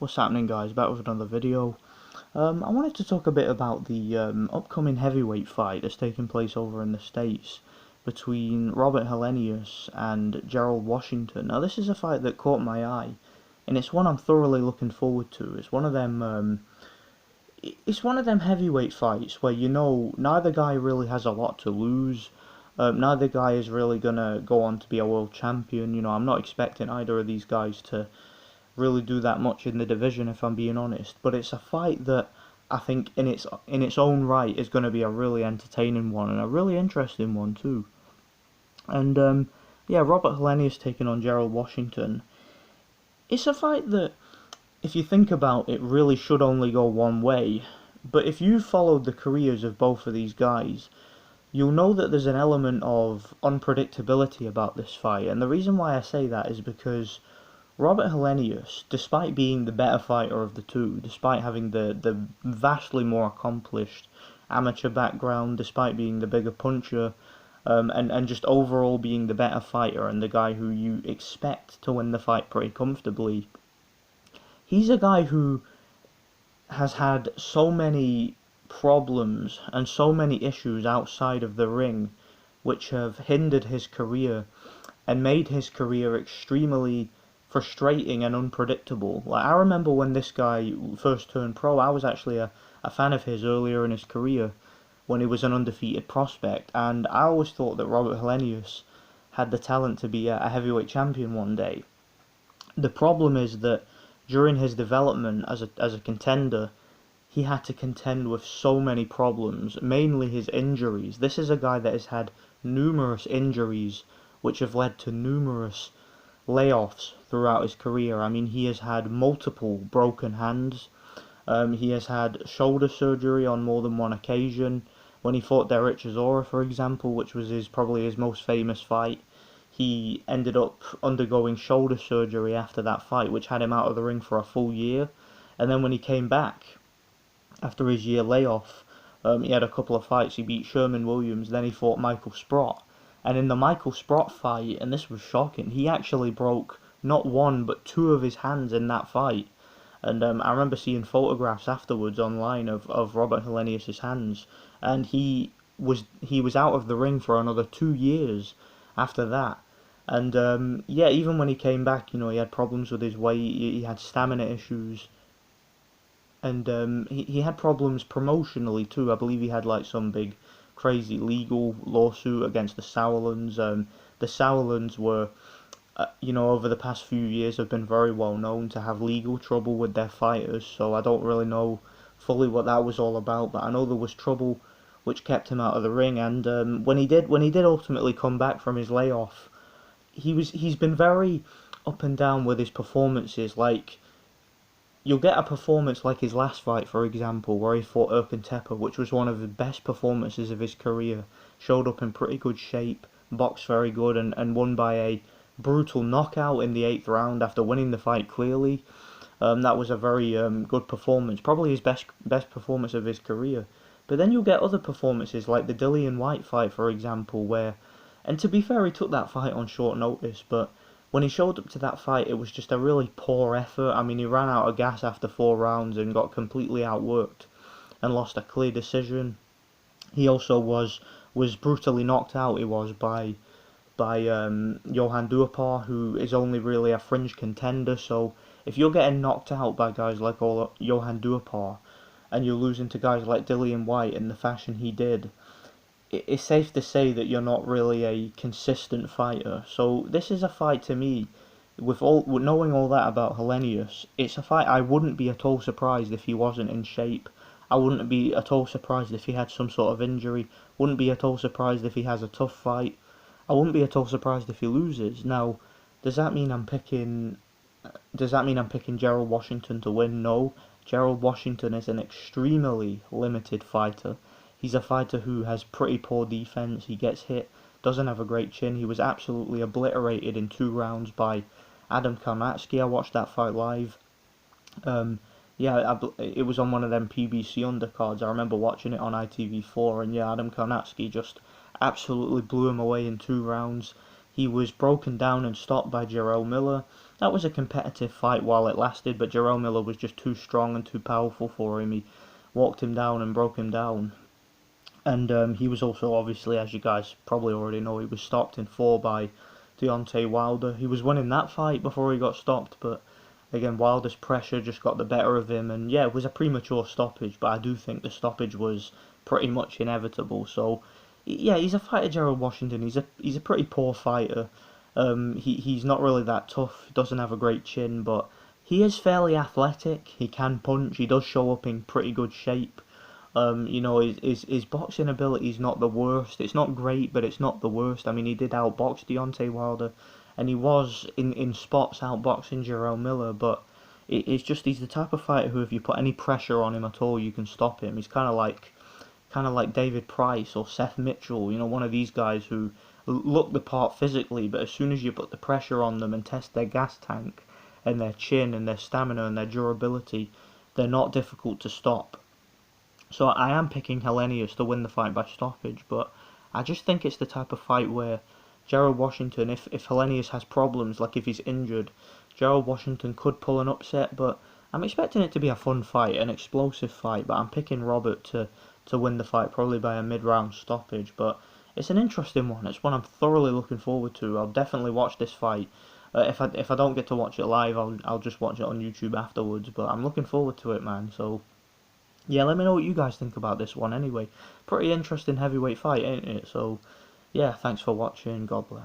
What's happening, guys? Back with another video. I wanted to talk a bit about the upcoming heavyweight fight that's taking place over in the States between Robert Helenius and Gerald Washington. Now, this is a fight that caught my eye, and it's one I'm thoroughly looking forward to. It's one of them heavyweight fights where neither guy really has a lot to lose. Neither guy is really gonna go on to be a world champion. I'm not expecting either of these guys to really do that much in the division, if I'm being honest. But it's a fight that I think in its own right is going to be a really entertaining one and a really interesting one too. And yeah, Robert Helenius taking on Gerald Washington. It's a fight that, if you think about it, really should only go one way. But if you followed the careers of both of these guys, you'll know that there's an element of unpredictability about this fight. And the reason why I say that is because Robert Helenius, despite being the better fighter of the two, despite having the vastly more accomplished amateur background, despite being the bigger puncher, and just overall being the better fighter and the guy who you expect to win the fight pretty comfortably, he's a guy who has had so many problems and so many issues outside of the ring which have hindered his career and made his career extremely frustrating and unpredictable. Like, I remember when this guy first turned pro, I was actually a fan of his earlier in his career when he was an undefeated prospect, and I always thought that Robert Helenius had the talent to be a heavyweight champion one day. The problem is that during his development as a contender, he had to contend with so many problems, mainly his injuries. This is a guy that has had numerous injuries which have led to numerous layoffs throughout his career. I mean, he has had multiple broken hands. He has had shoulder surgery on more than one occasion. When he fought Derek Chisora, for example, which was probably his most famous fight, he ended up undergoing shoulder surgery after that fight, which had him out of the ring for a full year. And then when he came back after his year layoff, he had a couple of fights. He beat Sherman Williams, then he fought Michael Sprott. And in the Michael Sprott fight, and this was shocking, he actually broke not one but two of his hands in that fight. And I remember seeing photographs afterwards online of Robert Helenius' hands, and he was out of the ring for another 2 years after that. And yeah, even when he came back, he had problems with his weight, he had stamina issues, and he had problems promotionally too. I believe he had like some big crazy legal lawsuit against the Sauerlands. The Sauerlands were, over the past few years have been very well known to have legal trouble with their fighters, so I don't really know fully what that was all about, but I know there was trouble which kept him out of the ring. And when he did ultimately come back from his layoff, he's been very up and down with his performances. Like, you'll get a performance like his last fight, for example, where he fought Erkan Tepe, which was one of the best performances of his career. Showed up in pretty good shape, boxed very good, and won by a brutal knockout in the 8th round after winning the fight clearly. That was a very good performance, probably his best performance of his career. But then you'll get other performances like the Dillian Whyte fight, for example, where, and to be fair, he took that fight on short notice, but when he showed up to that fight, it was just a really poor effort. I mean, he ran out of gas after 4 rounds and got completely outworked and lost a clear decision. He also was brutally knocked out. He was by Johann Duhaupas, who is only really a fringe contender. So if you're getting knocked out by guys like Johann Duhaupas and you're losing to guys like Dillian Whyte in the fashion he did, it's safe to say that you're not really a consistent fighter. So this is a fight, to me, with knowing all that about Helenius, it's a fight I wouldn't be at all surprised if he wasn't in shape. I wouldn't be at all surprised if he had some sort of injury. Wouldn't be at all surprised if he has a tough fight. I wouldn't be at all surprised if he loses. Now, does that mean I'm picking Gerald Washington to win? No. Gerald Washington is an extremely limited fighter. He's a fighter who has pretty poor defense. He gets hit, doesn't have a great chin. He was absolutely obliterated in 2 rounds by Adam Karnatsky. I watched that fight live. Yeah, it was on one of them PBC undercards. I remember watching it on ITV4, and yeah, Adam Karnatsky just absolutely blew him away in 2 rounds. He was broken down and stopped by Jarrell Miller. that was a competitive fight while it lasted, but Jerome Miller was just too strong and too powerful for him. He walked him down and broke him down. And he was also, obviously, as you guys probably already know, he was stopped in 4 by Deontay Wilder. He was winning that fight before he got stopped, but again, Wilder's pressure just got the better of him. And yeah, it was a premature stoppage, but I do think the stoppage was pretty much inevitable. So yeah, he's a fighter, Gerald Washington. He's a pretty poor fighter. He's not really that tough. He doesn't have a great chin, but he is fairly athletic. He can punch. He does show up in pretty good shape. His boxing ability is not the worst. It's not great, but it's not the worst. I mean, he did outbox Deontay Wilder, and he was in spots outboxing Jerome Miller. But it's just he's the type of fighter who, if you put any pressure on him at all, you can stop him. He's kind of like David Price or Seth Mitchell. One of these guys who look the part physically, but as soon as you put the pressure on them and test their gas tank and their chin and their stamina and their durability, they're not difficult to stop. So I am picking Helenius to win the fight by stoppage, but I just think it's the type of fight where Gerald Washington, if Helenius has problems, like if he's injured, Gerald Washington could pull an upset, but I'm expecting it to be a fun fight, an explosive fight, but I'm picking Robert to win the fight, probably by a mid-round stoppage, but it's an interesting one. It's one I'm thoroughly looking forward to. I'll definitely watch this fight. If I don't get to watch it live, I'll just watch it on YouTube afterwards, but I'm looking forward to it, man, so yeah, let me know what you guys think about this one anyway. Pretty interesting heavyweight fight, ain't it? So, yeah, thanks for watching. God bless.